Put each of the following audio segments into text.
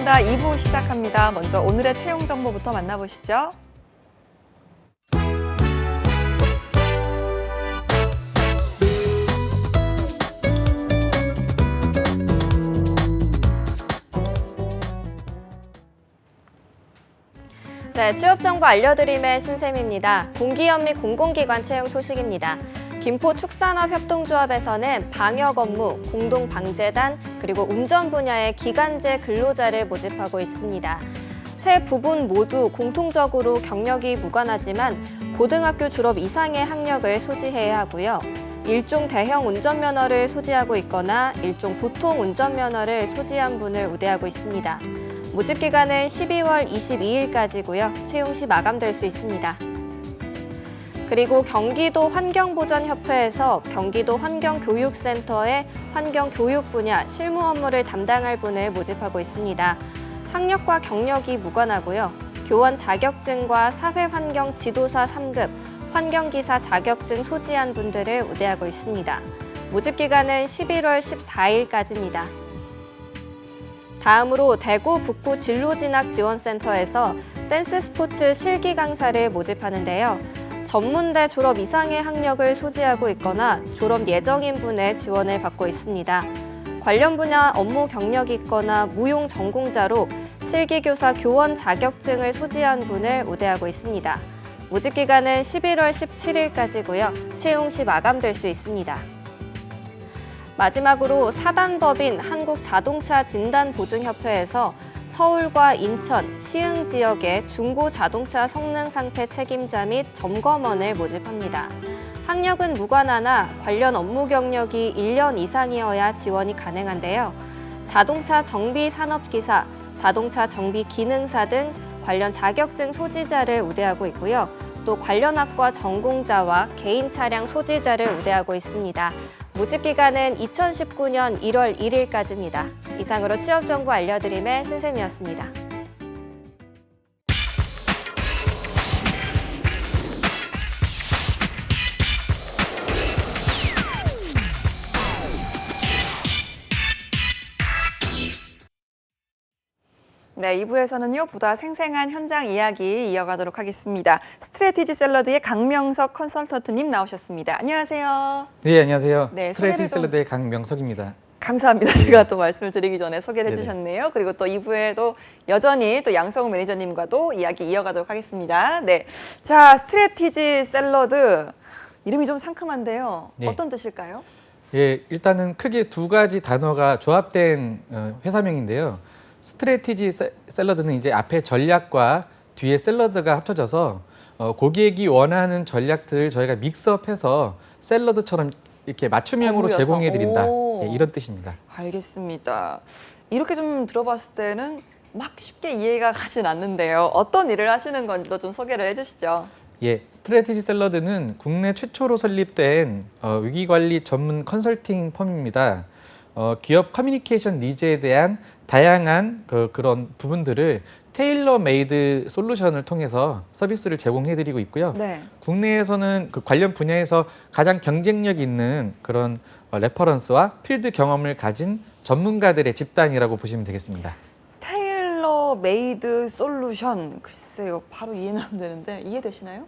아젠다 2부 시작합니다. 먼저 오늘의 채용 정보부터 만나보시죠. 네, 취업 정보 알려드림의 신샘입니다. 공기업 및 공공기관 채용 소식입니다. 김포축산업협동조합에서는 방역 업무, 공동방재단, 그리고 운전 분야의 기간제 근로자를 모집하고 있습니다. 세 부분 모두 공통적으로 경력이 무관하지만 고등학교 졸업 이상의 학력을 소지해야 하고요. 일종 대형 운전면허를 소지하고 있거나 일종 보통 운전면허를 소지한 분을 우대하고 있습니다. 모집 기간은 12월 22일까지고요. 채용 시 마감될 수 있습니다. 그리고 경기도 환경보전협회에서 경기도 환경교육센터의 환경교육 분야 실무 업무를 담당할 분을 모집하고 있습니다. 학력과 경력이 무관하고요. 교원 자격증과 사회환경 지도사 3급, 환경기사 자격증 소지한 분들을 우대하고 있습니다. 모집 기간은 11월 14일까지입니다. 다음으로 대구 북구 진로진학지원센터에서 댄스 스포츠 실기 강사를 모집하는데요. 전문대 졸업 이상의 학력을 소지하고 있거나 졸업 예정인 분의 지원을 받고 있습니다. 관련 분야 업무 경력이 있거나 무용 전공자로 실기교사 교원 자격증을 소지한 분을 우대하고 있습니다. 모집 기간은 11월 17일까지고요. 채용 시 마감될 수 있습니다. 마지막으로 사단법인 한국자동차진단보증협회에서 서울과 인천, 시흥 지역의 중고 자동차 성능 상태 책임자 및 점검원을 모집합니다. 학력은 무관하나 관련 업무 경력이 1년 이상이어야 지원이 가능한데요. 자동차 정비 산업기사, 자동차 정비 기능사 등 관련 자격증 소지자를 우대하고 있고요. 또 관련 학과 전공자와 개인 차량 소지자를 우대하고 있습니다. 모집 기간은 2019년 1월 1일까지입니다. 이상으로 취업 정보 알려드림의 신샘이었습니다. 네, 2부에서는요, 보다 생생한 현장 이야기 이어가도록 하겠습니다. 스트레티지 샐러드의 강명석 컨설턴트님 나오셨습니다. 안녕하세요. 네, 안녕하세요. 네, 스트레티지 샐러드의 강명석입니다. 감사합니다. 제가 또 말씀을 드리기 전에 소개를 네네. 해주셨네요. 그리고 또 2부에도 여전히 또 양성우 매니저님과도 이야기 이어가도록 하겠습니다. 네, 자, 스트레티지 샐러드 이름이 좀 상큼한데요. 네. 어떤 뜻일까요? 예, 일단은 크게 두 가지 단어가 조합된 회사명인데요. 스트레티지 샐러드는 이제 앞에 전략과 뒤에 샐러드가 합쳐져서 고객이 원하는 전략들을 저희가 믹스업해서 샐러드처럼 이렇게 맞춤형으로 버무려서. 제공해드린다. 오. 예, 이런 뜻입니다. 알겠습니다. 이렇게 좀 들어봤을 때는 막 쉽게 이해가 가진 않는데요. 어떤 일을 하시는 건지도 좀 소개를 해주시죠. 예, 스트레티지 샐러드는 국내 최초로 설립된 위기관리 전문 컨설팅 펌입니다. 기업 커뮤니케이션 니즈에 대한 다양한 그런 부분들을 테일러 메이드 솔루션을 통해서 서비스를 제공해드리고 있고요. 네. 국내에서는 그 관련 분야에서 가장 경쟁력 있는 그런 레퍼런스와 필드 경험을 가진 전문가들의 집단이라고 보시면 되겠습니다. 테일러 메이드 솔루션. 글쎄요. 바로 이해는 안 되는데 이해되시나요?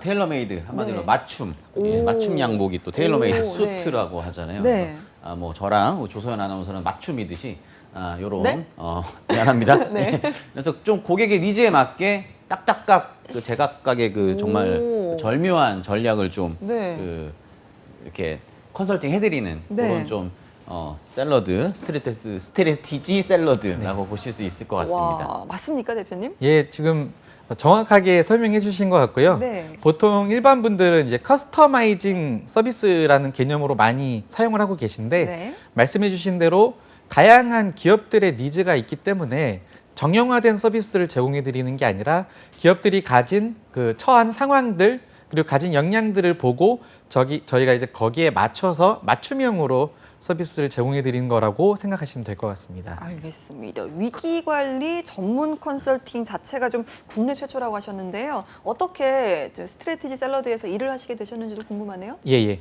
테일러메이드 한마디로 네. 맞춤, 오. 맞춤 양복이 또 테일러메이드 오, 수트라고 하잖아요. 네. 그래서, 뭐 저랑 조소연 아나운서는 맞춤이듯이 요런 네? 미안합니다. 네. 그래서 좀 고객의 니즈에 맞게 딱딱각 그 제각각의 그 정말 오. 절묘한 전략을 좀 네. 이렇게 컨설팅 해드리는 네. 그런 좀 샐러드, 스트레티지 샐러드라고 보실 수 있을 것 같습니다. 와, 맞습니까, 대표님? 예, 지금 정확하게 설명해 주신 것 같고요. 네. 보통 일반 분들은 이제 커스터마이징 서비스라는 개념으로 많이 사용을 하고 계신데 네. 말씀해 주신 대로 다양한 기업들의 니즈가 있기 때문에 정형화된 서비스를 제공해 드리는 게 아니라 기업들이 가진 그 처한 상황들 그리고 가진 역량들을 보고 저희가 이제 거기에 맞춰서 맞춤형으로 서비스를 제공해 드리는 거라고 생각하시면 될 것 같습니다. 알겠습니다. 위기관리 전문 컨설팅 자체가 좀 국내 최초라고 하셨는데요. 어떻게 스트레티지 샐러드에서 일을 하시게 되셨는지도 궁금하네요. 예.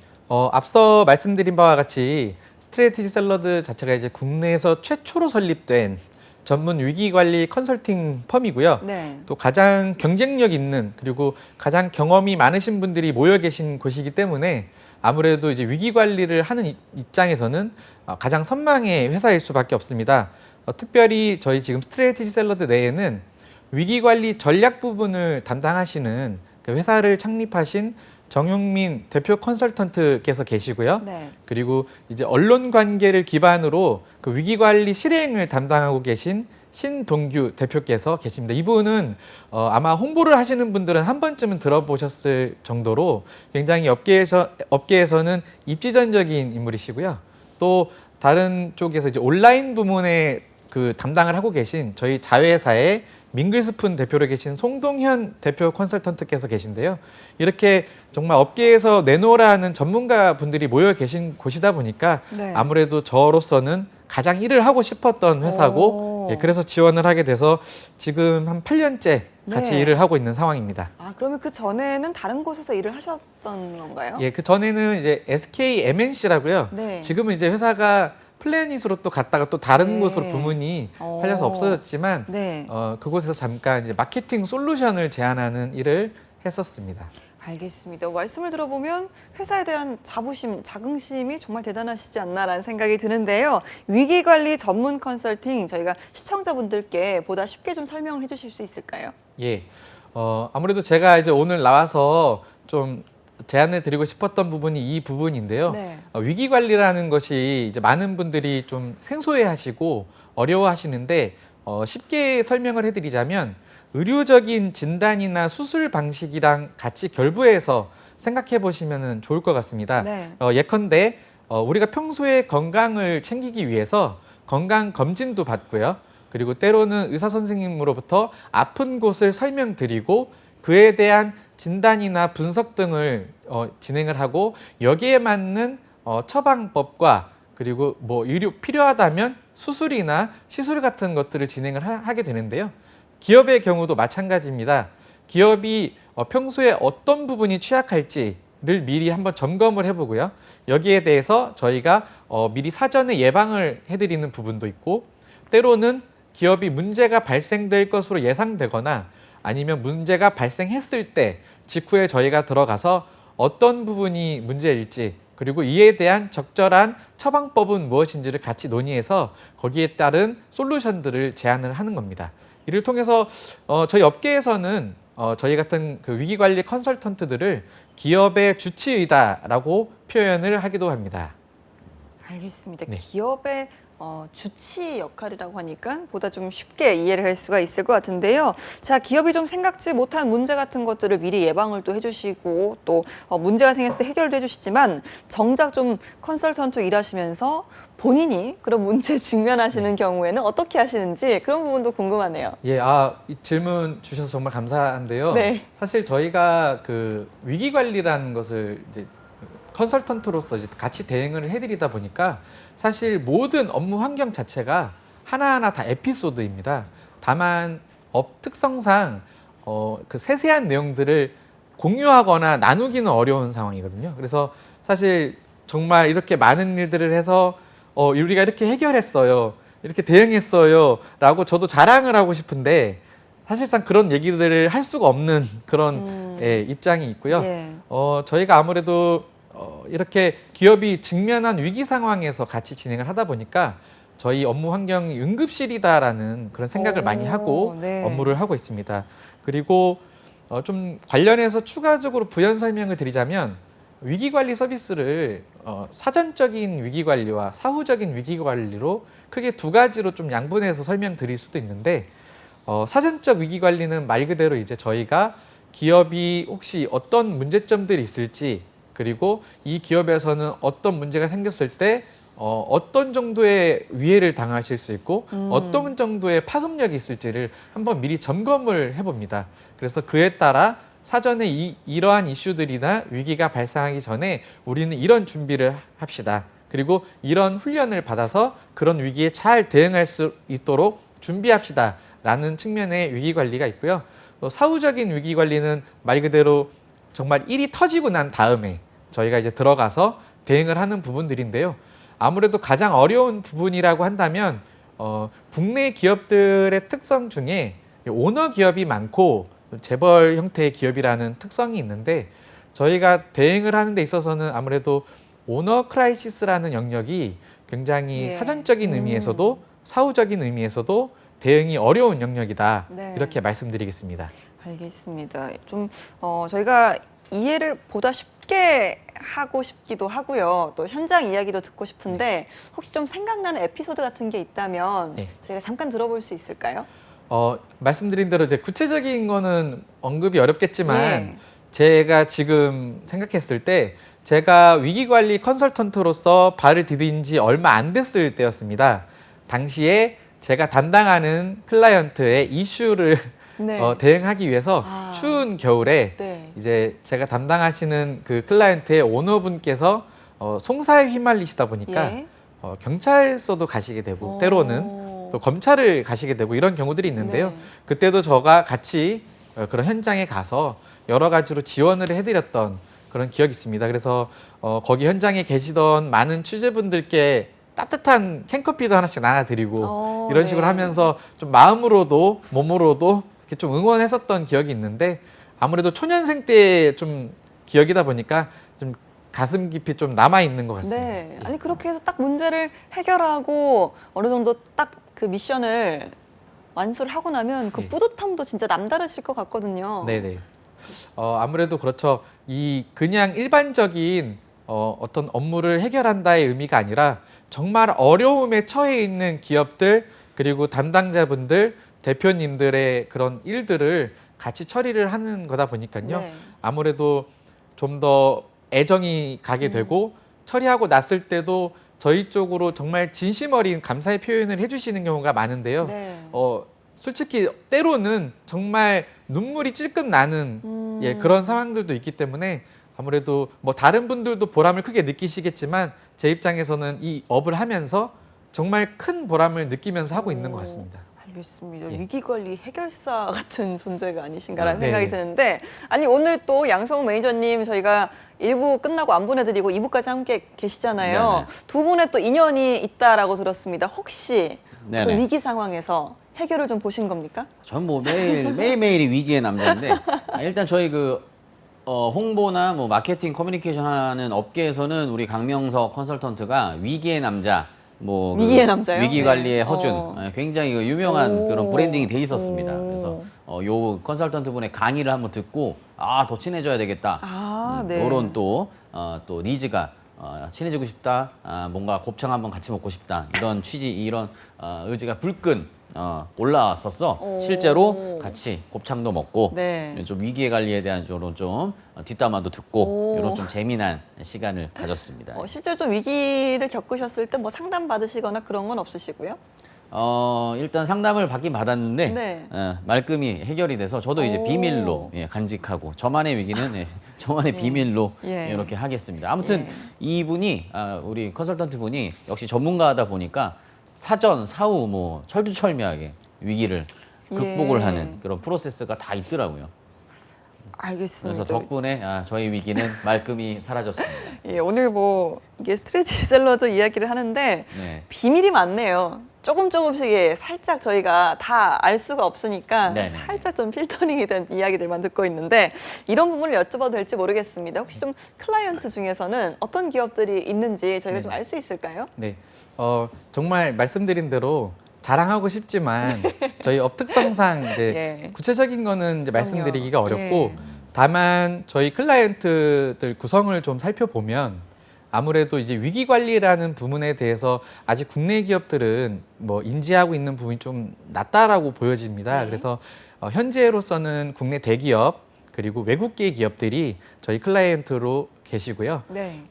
앞서 말씀드린 바와 같이 스트레티지 샐러드 자체가 이제 국내에서 최초로 설립된 전문 위기관리 컨설팅 펌이고요. 네. 또 가장 경쟁력 있는 그리고 가장 경험이 많으신 분들이 모여 계신 곳이기 때문에 아무래도 이제 위기 관리를 하는 입장에서는 가장 선망의 회사일 수밖에 없습니다. 특별히 저희 지금 스트레티지 샐러드 내에는 위기 관리 전략 부분을 담당하시는 그 회사를 창립하신 정용민 대표 컨설턴트께서 계시고요. 네. 그리고 이제 언론 관계를 기반으로 그 위기 관리 실행을 담당하고 계신 신동규 대표께서 계십니다. 이분은 아마 홍보를 하시는 분들은 한 번쯤은 들어보셨을 정도로 굉장히 업계에서는 입지전적인 인물이시고요. 또 다른 쪽에서 이제 온라인 부문에 그 담당을 하고 계신 저희 자회사의 밍글스푼 대표로 계신 송동현 대표 컨설턴트께서 계신데요. 이렇게 정말 업계에서 내놓으라는 전문가 분들이 모여 계신 곳이다 보니까 네. 아무래도 저로서는 가장 일을 하고 싶었던 회사고 오. 예, 그래서 지원을 하게 돼서 지금 한 8년째 같이 네. 일을 하고 있는 상황입니다. 아, 그러면 그 전에는 다른 곳에서 일을 하셨던 건가요? 예, 그 전에는 이제 SK MNC라고요. 네. 지금은 이제 회사가 플래닛으로 또 갔다가 또 다른 네. 곳으로 부문이 어. 팔려서 없어졌지만 네. 그곳에서 잠깐 이제 마케팅 솔루션을 제안하는 일을 했었습니다. 알겠습니다. 말씀을 들어보면 회사에 대한 자부심, 자긍심이 정말 대단하시지 않나라는 생각이 드는데요. 위기관리 전문 컨설팅 저희가 시청자분들께 보다 쉽게 좀 설명을 해주실 수 있을까요? 예, 아무래도 제가 이제 오늘 나와서 좀 제안해 드리고 싶었던 부분이 이 부분인데요. 네. 위기 관리라는 것이 이제 많은 분들이 좀 생소해 하시고 어려워하시는데 쉽게 설명을 해드리자면 의료적인 진단이나 수술 방식이랑 같이 결부해서 생각해 보시면 좋을 것 같습니다. 네. 예컨대 우리가 평소에 건강을 챙기기 위해서 건강 검진도 받고요. 그리고 때로는 의사 선생님으로부터 아픈 곳을 설명드리고 그에 대한 진단이나 분석 등을 진행을 하고 여기에 맞는 처방법과 그리고 뭐 필요하다면 수술이나 시술 같은 것들을 진행을 하게 되는데요. 기업의 경우도 마찬가지입니다. 기업이 평소에 어떤 부분이 취약할지를 미리 한번 점검을 해보고요. 여기에 대해서 저희가 미리 사전에 예방을 해드리는 부분도 있고 때로는 기업이 문제가 발생될 것으로 예상되거나 아니면 문제가 발생했을 때 직후에 저희가 들어가서 어떤 부분이 문제일지 그리고 이에 대한 적절한 처방법은 무엇인지를 같이 논의해서 거기에 따른 솔루션들을 제안을 하는 겁니다. 이를 통해서 저희 업계에서는 저희 같은 그 위기관리 컨설턴트들을 기업의 주치의다라고 표현을 하기도 합니다. 알겠습니다. 네. 기업의 주치 역할이라고 하니까 보다 좀 쉽게 이해를 할 수가 있을 것 같은데요. 자, 기업이 좀 생각지 못한 문제 같은 것들을 미리 예방을 또 해주시고 또 문제가 생겼을 때 해결도 해주시지만 정작 좀 컨설턴트 일하시면서 본인이 그런 문제에 직면하시는 경우에는 어떻게 하시는지 그런 부분도 궁금하네요. 예, 이 질문 주셔서 정말 감사한데요. 네. 사실 저희가 그 위기 관리라는 것을 이제 컨설턴트로서 이제 같이 대응을 해드리다 보니까 사실 모든 업무 환경 자체가 하나하나 다 에피소드입니다. 다만 업 특성상 그 세세한 내용들을 공유하거나 나누기는 어려운 상황이거든요. 그래서 사실 정말 이렇게 많은 일들을 해서 우리가 이렇게 해결했어요, 이렇게 대응했어요 라고 저도 자랑을 하고 싶은데 사실상 그런 얘기들을 할 수가 없는 그런 입장이 있고요. 예. 저희가 아무래도 이렇게 기업이 직면한 위기 상황에서 같이 진행을 하다 보니까 저희 업무 환경이 응급실이다라는 그런 생각을 많이 하고 네. 업무를 하고 있습니다. 그리고 좀 관련해서 추가적으로 부연 설명을 드리자면 위기관리 서비스를 사전적인 위기관리와 사후적인 위기관리로 크게 두 가지로 좀 양분해서 설명드릴 수도 있는데 사전적 위기관리는 말 그대로 이제 저희가 기업이 혹시 어떤 문제점들이 있을지 그리고 이 기업에서는 어떤 문제가 생겼을 때 어떤 정도의 위해를 당하실 수 있고 어떤 정도의 파급력이 있을지를 한번 미리 점검을 해봅니다. 그래서 그에 따라 사전에 이러한 이슈들이나 위기가 발생하기 전에 우리는 이런 준비를 합시다. 그리고 이런 훈련을 받아서 그런 위기에 잘 대응할 수 있도록 준비합시다. 라는 측면의 위기관리가 있고요. 또 사후적인 위기관리는 말 그대로 정말 일이 터지고 난 다음에 저희가 이제 들어가서 대응을 하는 부분들인데요. 아무래도 가장 어려운 부분이라고 한다면 국내 기업들의 특성 중에 오너 기업이 많고 재벌 형태의 기업이라는 특성이 있는데 저희가 대응을 하는 데 있어서는 아무래도 오너 크라이시스라는 영역이 굉장히 예. 사전적인 의미에서도 사후적인 의미에서도 대응이 어려운 영역이다. 네. 이렇게 말씀드리겠습니다. 알겠습니다. 좀 저희가 이해를 보다 쉽게 하고 싶기도 하고요. 또 현장 이야기도 듣고 싶은데 혹시 좀 생각나는 에피소드 같은 게 있다면 네. 저희가 잠깐 들어볼 수 있을까요? 말씀드린 대로 이제 구체적인 거는 언급이 어렵겠지만 네. 제가 지금 생각했을 때 제가 위기관리 컨설턴트로서 발을 디딘 지 얼마 안 됐을 때였습니다. 당시에 제가 담당하는 클라이언트의 이슈를 네. 대응하기 위해서 아. 추운 겨울에 네. 이제 제가 담당하시는 그 클라이언트의 오너분께서 송사에 휘말리시다 보니까 예. 경찰서도 가시게 되고 때로는 또 검찰을 가시게 되고 이런 경우들이 있는데요. 네. 그때도 저가 같이 그런 현장에 가서 여러 가지로 지원을 해드렸던 그런 기억이 있습니다. 그래서 거기 현장에 계시던 많은 취재분들께 따뜻한 캔커피도 하나씩 나눠드리고 이런 식으로 네. 하면서 좀 마음으로도 몸으로도 이렇게 좀 응원했었던 기억이 있는데 아무래도 초년생 때 좀 기억이다 보니까 좀 가슴 깊이 좀 남아 있는 것 같습니다. 네. 아니 그렇게 해서 딱 문제를 해결하고 어느 정도 딱 그 미션을 완수를 하고 나면 그 예. 뿌듯함도 진짜 남다르실 것 같거든요. 네네. 아무래도 그렇죠. 이 그냥 일반적인 어떤 업무를 해결한다의 의미가 아니라 정말 어려움에 처해 있는 기업들 그리고 담당자분들, 대표님들의 그런 일들을 같이 처리를 하는 거다 보니까요. 네. 아무래도 좀 더 애정이 가게 되고 처리하고 났을 때도 저희 쪽으로 정말 진심 어린 감사의 표현을 해주시는 경우가 많은데요. 네. 솔직히 때로는 정말 눈물이 찔끔 나는 예, 그런 상황들도 있기 때문에 아무래도 뭐 다른 분들도 보람을 크게 느끼시겠지만 제 입장에서는 이 업을 하면서 정말 큰 보람을 느끼면서 하고 있는 것 같습니다. 알겠습니다. 예. 위기관리 해결사 같은 존재가 아니신가라는 네. 생각이 드는데 아니 오늘 또 양성훈 매니저님 저희가 1부 끝나고 안 보내드리고 2부까지 함께 계시잖아요. 네네. 두 분의 또 인연이 있다라고 들었습니다. 혹시 네네. 그 위기 상황에서 해결을 좀 보신 겁니까? 전 뭐 매일매일이 위기의 남자인데 일단 저희 홍보나 뭐 마케팅 커뮤니케이션 하는 업계에서는 우리 강명석 컨설턴트가 위기의 남자 위기의 남자요? 위기 관리의 네. 허준 굉장히 유명한 오. 그런 브랜딩이 돼 있었습니다. 오. 그래서 요 컨설턴트 분의 강의를 한번 듣고 더 친해져야 되겠다. 네. 요런 또 니즈가 친해지고 싶다. 뭔가 곱창 한번 같이 먹고 싶다. 이런 취지, 이런 의지가 불끈 올라왔었어. 오. 실제로 같이 곱창도 먹고 네. 좀 위기의 관리에 대한 요런 좀 뒷담화도 듣고 오. 요런 좀 재미난 시간을 가졌습니다. 실제로 좀 위기를 겪으셨을 때 뭐 상담 받으시거나 그런 건 없으시고요? 일단 상담을 받긴 받았는데 네. 말끔히 해결이 돼서 저도 이제 오. 비밀로 간직하고 저만의 위기는 저만의 비밀로 예. 이렇게 하겠습니다. 아무튼 예. 이분이 우리 컨설턴트 분이 역시 전문가다 보니까 사전 사후 뭐 철두철미하게 위기를 극복을 예. 하는 그런 프로세스가 다 있더라고요. 알겠습니다. 그래서 덕분에 저희 위기는 말끔히 사라졌습니다. 예, 오늘 뭐 이게 스트레치 샐러드 이야기를 하는데 네. 비밀이 많네요. 조금씩 예, 살짝 저희가 다 알 수가 없으니까 네네. 살짝 좀 필터링이 된 이야기들만 듣고 있는데 이런 부분을 여쭤봐도 될지 모르겠습니다. 혹시 좀 클라이언트 중에서는 어떤 기업들이 있는지 저희가 좀 알 수 있을까요? 네, 정말 말씀드린 대로 자랑하고 싶지만 저희 업 특성상 이제 예. 구체적인 거는 이제 말씀드리기가 그럼요. 어렵고 예. 다만 저희 클라이언트들 구성을 좀 살펴보면 아무래도 이제 위기 관리라는 부분에 대해서 아직 국내 기업들은 뭐 인지하고 있는 부분이 좀 낮다라고 보여집니다. 네. 그래서 현재로서는 국내 대기업 그리고 외국계 기업들이 저희 클라이언트로 계시고요. 네.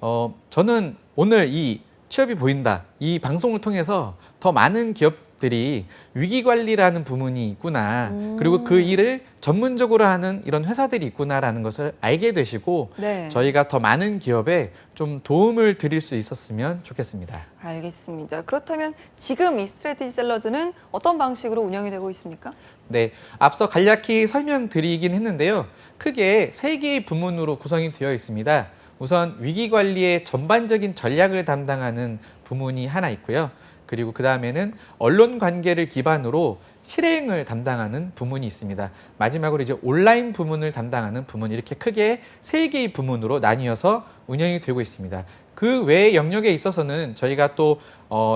저는 오늘 이 취업이 보인다 이 방송을 통해서 더 많은 기업들이 위기 관리라는 부분이 있구나 그리고 그 일을 전문적으로 하는 이런 회사들이 있구나라는 것을 알게 되시고 네. 저희가 더 많은 기업에 좀 도움을 드릴 수 있었으면 좋겠습니다. 알겠습니다. 그렇다면 지금 이 스트레티지 샐러드는 어떤 방식으로 운영이 되고 있습니까? 네, 앞서 간략히 설명드리긴 했는데요. 크게 3개의 부문으로 구성이 되어 있습니다. 우선 위기 관리의 전반적인 전략을 담당하는 부문이 하나 있고요. 그리고 그 다음에는 언론 관계를 기반으로 실행을 담당하는 부문이 있습니다. 마지막으로 이제 온라인 부문을 담당하는 부문, 이렇게 크게 3개의 부문으로 나뉘어서 운영이 되고 있습니다. 그 외의 영역에 있어서는 저희가 또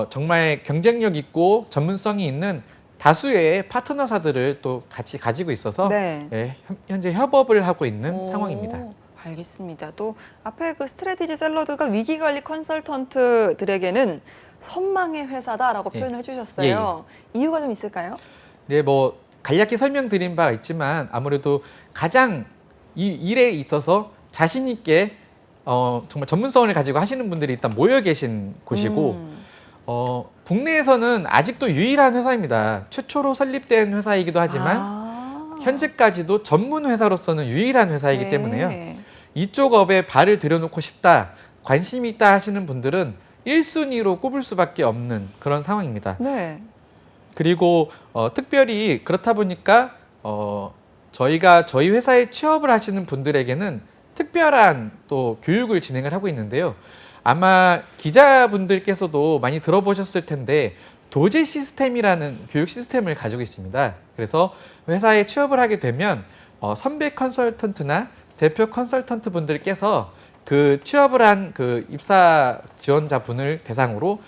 정말 경쟁력 있고 전문성이 있는 다수의 파트너사들을 또 같이 가지고 있어서 네. 예, 현재 협업을 하고 있는 상황입니다. 알겠습니다. 또 앞에 그 스트래티지 샐러드가 위기관리 컨설턴트들에게는 선망의 회사다라고 예. 표현을 해주셨어요. 이유가 좀 있을까요? 네, 뭐 간략히 설명드린 바가 있지만 아무래도 가장 이 일에 있어서 자신 있게 정말 전문성을 가지고 하시는 분들이 일단 모여 계신 곳이고 국내에서는 아직도 유일한 회사입니다. 최초로 설립된 회사이기도 하지만 현재까지도 전문 회사로서는 유일한 회사이기 네. 때문에요. 이쪽 업에 발을 들여놓고 싶다, 관심이 있다 하시는 분들은 1순위로 꼽을 수밖에 없는 그런 상황입니다. 네. 그리고 특별히 그렇다 보니까 저희가 저희 회사에 취업을 하시는 분들에게는 특별한 또 교육을 진행을 하고 있는데요. 아마 기자분들께서도 많이 들어보셨을 텐데 도제 시스템이라는 교육 시스템을 가지고 있습니다. 그래서 회사에 취업을 하게 되면 선배 컨설턴트나 대표 컨설턴트 분들께서 그 취업을 한 그 입사 지원자 분을 대상으로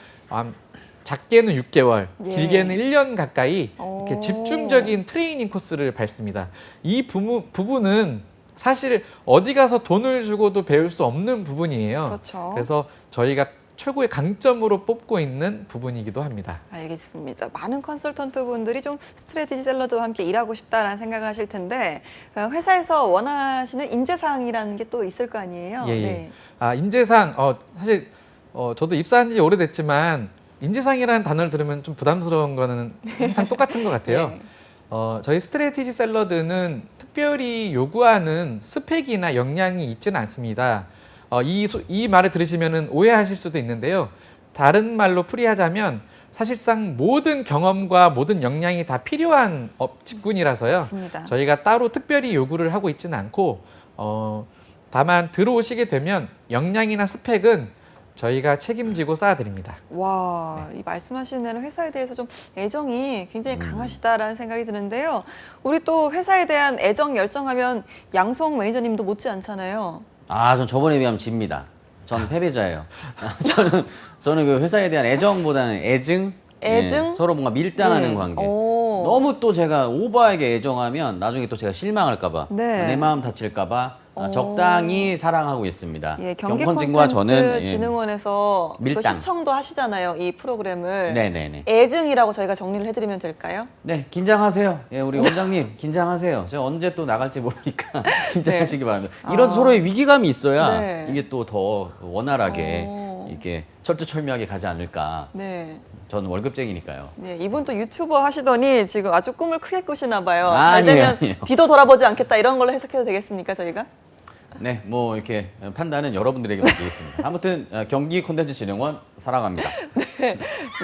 작게는 6개월, 예. 길게는 1년 가까이 이렇게 오. 집중적인 트레이닝 코스를 밟습니다. 이 부분은 사실 어디 가서 돈을 주고도 배울 수 없는 부분이에요. 그렇죠. 그래서 저희가 최고의 강점으로 뽑고 있는 부분이기도 합니다. 알겠습니다. 많은 컨설턴트 분들이 좀 스트래티지 샐러드와 함께 일하고 싶다라는 생각을 하실 텐데 회사에서 원하시는 인재상이라는 게 또 있을 거 아니에요? 예, 예. 네. 인재상, 사실 저도 입사한 지 오래됐지만 인재상이라는 단어를 들으면 좀 부담스러운 거는 항상 똑같은 것 같아요. 네. 저희 스트래티지 샐러드는 특별히 요구하는 스펙이나 역량이 있지는 않습니다. 이 말을 들으시면 오해하실 수도 있는데요. 다른 말로 풀이하자면 사실상 모든 경험과 모든 역량이 다 필요한 직군이라서요. 맞습니다. 저희가 따로 특별히 요구를 하고 있지는 않고 다만 들어오시게 되면 역량이나 스펙은 저희가 책임지고 쌓아드립니다. 와, 이 말씀하시는 대로 회사에 대해서 좀 애정이 굉장히 강하시다라는 생각이 드는데요. 우리 또 회사에 대한 애정, 열정하면 양성 매니저님도 못지 않잖아요. 전 저번에 비하면 집니다. 전 패배자예요. 저는 그 회사에 대한 애정보다는 애증? 애증? 서로 뭔가 밀당하는 네. 관계. 오. 너무 또 제가 오버하게 애정하면 나중에 또 제가 실망할까봐, 네. 내 마음 다칠까봐 오. 적당히 사랑하고 있습니다. 예, 경기 경컨진과 저는 콘텐츠 진흥원에서 또 밀당. 시청도 하시잖아요, 이 프로그램을. 네네네. 애증이라고 저희가 정리를 해드리면 될까요? 네, 긴장하세요. 예, 우리 원장님 긴장하세요. 제가 언제 또 나갈지 모르니까 긴장하시기 바랍니다. 이런 서로의 위기감이 있어야 네. 이게 또 더 원활하게 오. 이렇게 철두철미하게 가지 않을까. 네. 저는 월급쟁이니까요. 네, 이분 또 유튜버 하시더니 지금 아주 꿈을 크게 꾸시나 봐요. 아니에요, 잘 되면 아니에요. 뒤도 돌아보지 않겠다 이런 걸로 해석해도 되겠습니까, 저희가? 네, 뭐 이렇게 판단은 여러분들에게 맡기겠습니다. 아무튼 경기 콘텐츠 진흥원 사랑합니다.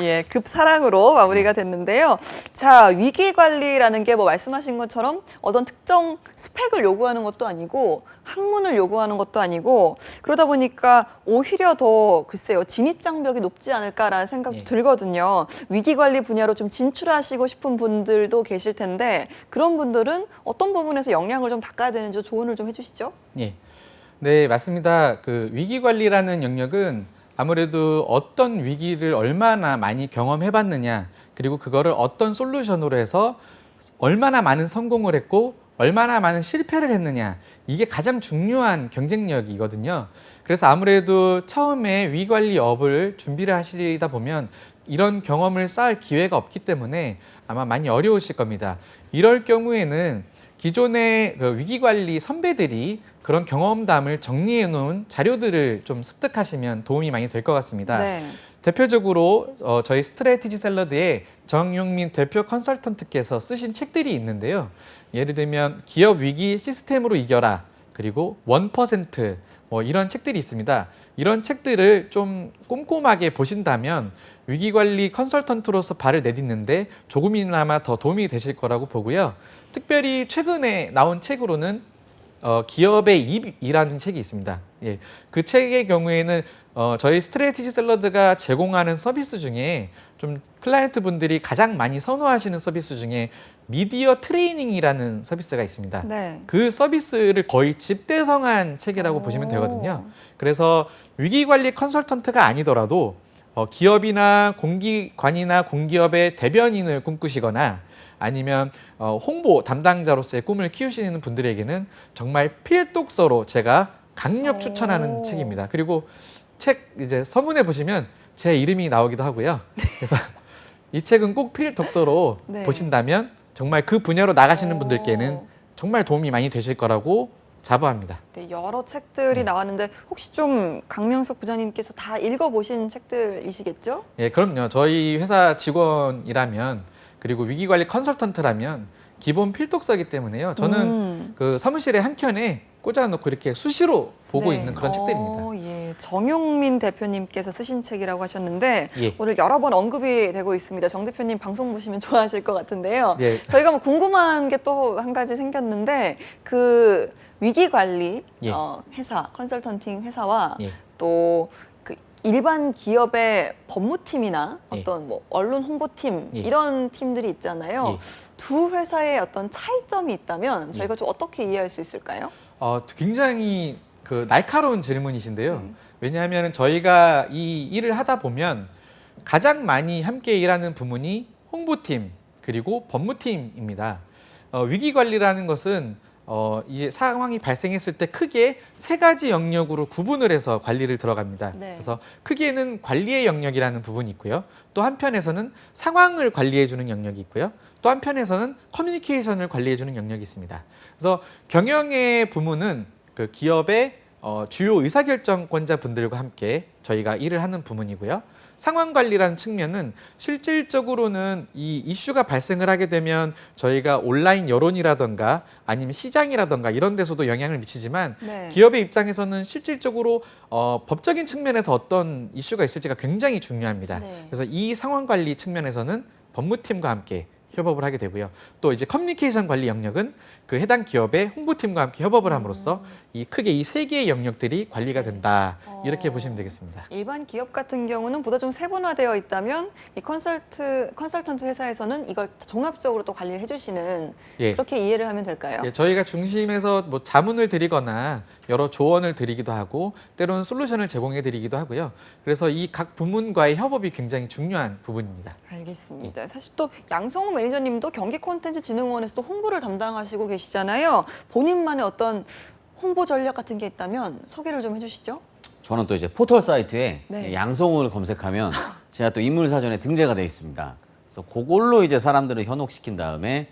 예, 급사랑으로 마무리가 됐는데요. 자, 위기 관리라는 게 뭐 말씀하신 것처럼 어떤 특정 스펙을 요구하는 것도 아니고 학문을 요구하는 것도 아니고 그러다 보니까 오히려 더 글쎄요, 진입장벽이 높지 않을까라는 생각 예. 들거든요. 위기 관리 분야로 좀 진출하시고 싶은 분들도 계실 텐데 그런 분들은 어떤 부분에서 역량을 좀 닦아야 되는지 조언을 좀 해주시죠. 예. 네, 맞습니다. 그 위기 관리라는 영역은 아무래도 어떤 위기를 얼마나 많이 경험해 봤느냐, 그리고 그거를 어떤 솔루션으로 해서 얼마나 많은 성공을 했고 얼마나 많은 실패를 했느냐, 이게 가장 중요한 경쟁력이거든요. 그래서 아무래도 처음에 위기 관리 업을 준비를 하시다 보면 이런 경험을 쌓을 기회가 없기 때문에 아마 많이 어려우실 겁니다. 이럴 경우에는 기존의 그 위기관리 선배들이 그런 경험담을 정리해 놓은 자료들을 좀 습득하시면 도움이 많이 될 것 같습니다. 네. 대표적으로 저희 스트래티지 샐러드에 정용민 대표 컨설턴트께서 쓰신 책들이 있는데요. 예를 들면 기업 위기 시스템으로 이겨라, 그리고 1% 뭐 이런 책들이 있습니다. 이런 책들을 좀 꼼꼼하게 보신다면 위기관리 컨설턴트로서 발을 내딛는데 조금이나마 더 도움이 되실 거라고 보고요. 특별히 최근에 나온 책으로는 기업의 입이라는 책이 있습니다. 예, 그 책의 경우에는 저희 스트레티지 샐러드가 제공하는 서비스 중에 좀 클라이언트 분들이 가장 많이 선호하시는 서비스 중에 미디어 트레이닝이라는 서비스가 있습니다. 네. 그 서비스를 거의 집대성한 책이라고 보시면 되거든요. 그래서 위기관리 컨설턴트가 아니더라도 기업이나 공기관이나 공기업의 대변인을 꿈꾸시거나 아니면 홍보 담당자로서의 꿈을 키우시는 분들에게는 정말 필독서로 제가 강력 추천하는 책입니다. 그리고 책 이제 서문에 보시면 제 이름이 나오기도 하고요. 그래서 이 책은 꼭 필독서로 네. 보신다면 정말 그 분야로 나가시는 분들께는 정말 도움이 많이 되실 거라고 자부합니다. 네, 여러 책들이 나왔는데 혹시 좀 강명석 부장님께서 다 읽어보신 책들이시겠죠? 예, 그럼요. 저희 회사 직원이라면 그리고 위기관리 컨설턴트라면 기본 필독서이기 때문에요. 저는 그 사무실에 한 켠에 꽂아놓고 이렇게 수시로 보고 네. 있는 그런 책들입니다. 예. 정용민 대표님께서 쓰신 책이라고 하셨는데 예. 오늘 여러 번 언급이 되고 있습니다. 정 대표님 방송 보시면 좋아하실 것 같은데요. 예. 저희가 뭐 궁금한 게 또 한 가지 생겼는데 그 위기 관리 예. 회사, 컨설턴팅 회사와 예. 또 그 일반 기업의 법무팀이나 예. 어떤 뭐 언론 홍보팀 예. 이런 팀들이 있잖아요. 예. 두 회사의 어떤 차이점이 있다면 저희가 좀 어떻게 이해할 수 있을까요? 굉장히 그 날카로운 질문이신데요. 왜냐하면 저희가 이 일을 하다 보면 가장 많이 함께 일하는 부문이 홍보팀 그리고 법무팀입니다. 위기관리라는 것은 이제 상황이 발생했을 때 크게 세 가지 영역으로 구분을 해서 관리를 들어갑니다. 네. 그래서 크게는 관리의 영역이라는 부분이 있고요. 또 한편에서는 상황을 관리해주는 영역이 있고요. 또 한편에서는 커뮤니케이션을 관리해주는 영역이 있습니다. 그래서 경영의 부문은 그 기업의 주요 의사결정권자 분들과 함께 저희가 일을 하는 부문이고요. 상황 관리라는 측면은 실질적으로는 이 이슈가 발생을 하게 되면 저희가 온라인 여론이라던가 아니면 시장이라던가 이런 데서도 영향을 미치지만 네. 기업의 입장에서는 실질적으로 법적인 측면에서 어떤 이슈가 있을지가 굉장히 중요합니다. 네. 그래서 이 상황 관리 측면에서는 법무팀과 함께 협업을 하게 되고요. 또 이제 커뮤니케이션 관리 영역은 그 해당 기업의 홍보팀과 함께 협업을 함으로써 이 크게 이 세 개의 영역들이 관리가 된다. 이렇게 보시면 되겠습니다. 일반 기업 같은 경우는 보다 좀 세분화되어 있다면 이 컨설턴트 회사에서는 이걸 종합적으로 또 관리를 해주시는 예. 그렇게 이해를 하면 될까요? 예, 저희가 중심에서 뭐 자문을 드리거나 여러 조언을 드리기도 하고 때로는 솔루션을 제공해 드리기도 하고요. 그래서 이 각 부문과의 협업이 굉장히 중요한 부분입니다. 알겠습니다. 사실 또 양성우 매니저님도 경기콘텐츠진흥원에서 또 홍보를 담당하시고 계시잖아요. 본인만의 어떤 홍보 전략 같은 게 있다면 소개를 좀 해주시죠. 저는 또 이제 포털 사이트에 네. 양성우를 검색하면 제가 또 인물 사전에 등재가 돼 있습니다. 그래서 그걸로 이제 사람들을 현혹시킨 다음에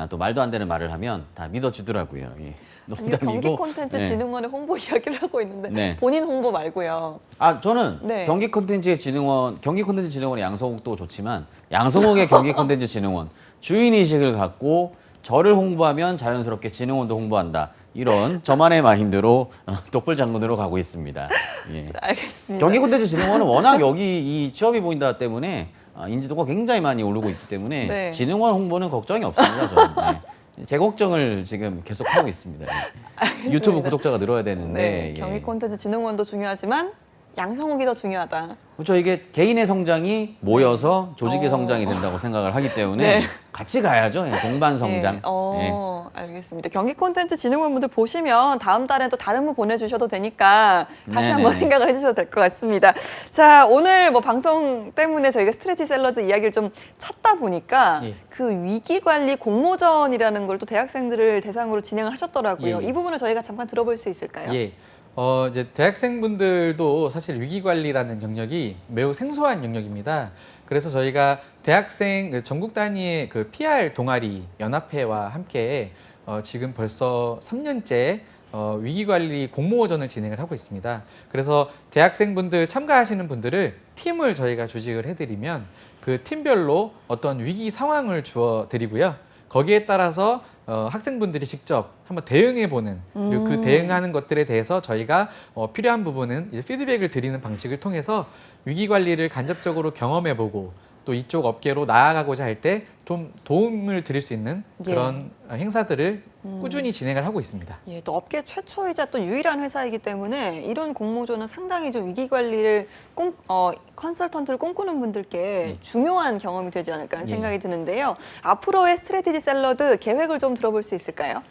또 말도 안 되는 말을 하면 다 믿어주더라고요. 예. 아니, 농담이고. 경기콘텐츠진흥원의 홍보 이야기를 하고 있는데 네. 본인 홍보 말고요. 저는 네. 경기콘텐츠진흥원의 양성욱도 좋지만 양성욱의 경기콘텐츠진흥원 주인의식을 갖고 저를 홍보하면 자연스럽게 진흥원도 홍보한다. 이런 저만의 마인드로 독불장군으로 가고 있습니다. 예. 알겠습니다. 경기콘텐츠진흥원은 워낙 여기 이 취업이 보인다 때문에 인지도가 굉장히 많이 오르고 있기 때문에 네. 진흥원 홍보는 걱정이 없습니다. 저는. 예. 제 걱정을 지금 계속 하고 있습니다. 예. 유튜브 구독자가 늘어야 되는데 네, 예. 경기콘텐츠진흥원도 중요하지만 양성욱이 더 중요하다. 그렇죠. 이게 개인의 성장이 모여서 조직의 어. 성장이 된다고 생각을 하기 때문에 네. 같이 가야죠. 예, 동반 성장. 네. 알겠습니다. 경기콘텐츠진흥원 분들 보시면 다음 달에 또 다른 분 보내주셔도 되니까 다시 네네네. 한번 생각을 해주셔도 될 것 같습니다. 자, 오늘 뭐 방송 때문에 저희가 스트레티 샐러드 이야기를 좀 찾다 보니까 예. 그 위기관리 공모전이라는 걸 또 대학생들을 대상으로 진행을 하셨더라고요. 예, 예. 이 부분을 저희가 잠깐 들어볼 수 있을까요? 예. 이제 대학생분들도 사실 위기관리라는 영역이 매우 생소한 영역입니다. 그래서 저희가 대학생 전국 단위의 그 PR 동아리 연합회와 함께 지금 벌써 3년째 위기관리 공모전을 진행을 하고 있습니다. 그래서 대학생분들 참가하시는 분들을 팀을 저희가 조직을 해드리면 그 팀별로 어떤 위기 상황을 주어 드리고요. 거기에 따라서 학생분들이 직접 한번 대응해보는 그리고 그 대응하는 것들에 대해서 저희가 필요한 부분은 이제 피드백을 드리는 방식을 통해서 위기 관리를 간접적으로 경험해보고 또 이쪽 업계로 나아가고자 할 때 좀 도움을 드릴 수 있는 그런 행사들을 꾸준히 진행을 하고 있습니다. 예, 또 업계 최초이자 또 유일한 회사이기 때문에 이런 공모전은 상당히 좀 위기 관리를 컨설턴트를 꿈꾸는 분들께 중요한 경험이 되지 않을까 하는 생각이 드는데요. 앞으로의 스트래티지 샐러드 계획을 좀 들어볼 수 있을까요?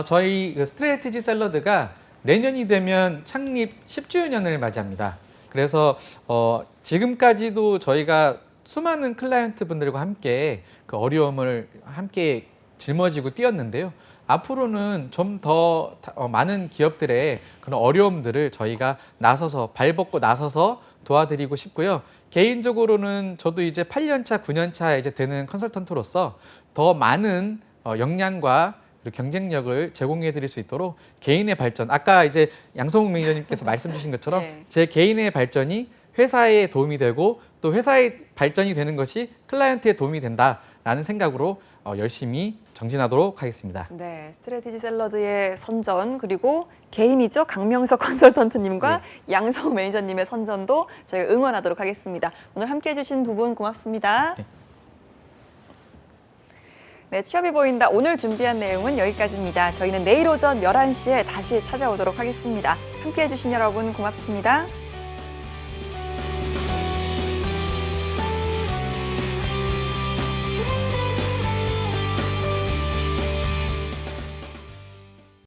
저희 그 스트래티지 샐러드가 내년이 되면 창립 10주년을 맞이합니다. 그래서 지금까지도 저희가 수많은 클라이언트 분들과 함께 그 어려움을 함께 짊어지고 뛰었는데요. 앞으로는 좀 더 많은 기업들의 그런 어려움들을 저희가 발벗고 나서서 도와드리고 싶고요. 개인적으로는 저도 이제 8년차, 9년차 이제 되는 컨설턴트로서 더 많은 역량과 그리고 경쟁력을 제공해 드릴 수 있도록 개인의 발전, 아까 이제 양성욱 매니저님께서 말씀 주신 것처럼 네. 제 개인의 발전이 회사에 도움이 되고 또 회사의 발전이 되는 것이 클라이언트에 도움이 된다라는 생각으로 열심히 정진하도록 하겠습니다. 네, 스트래티지 샐러드의 선전 그리고 개인이죠. 강명석 컨설턴트님과 양성우 매니저님의 선전도 저희가 응원하도록 하겠습니다. 오늘 함께해 주신 두 분 고맙습니다. 네, 취업이 보인다. 오늘 준비한 내용은 여기까지입니다. 저희는 내일 오전 11시에 다시 찾아오도록 하겠습니다. 함께해 주신 여러분 고맙습니다.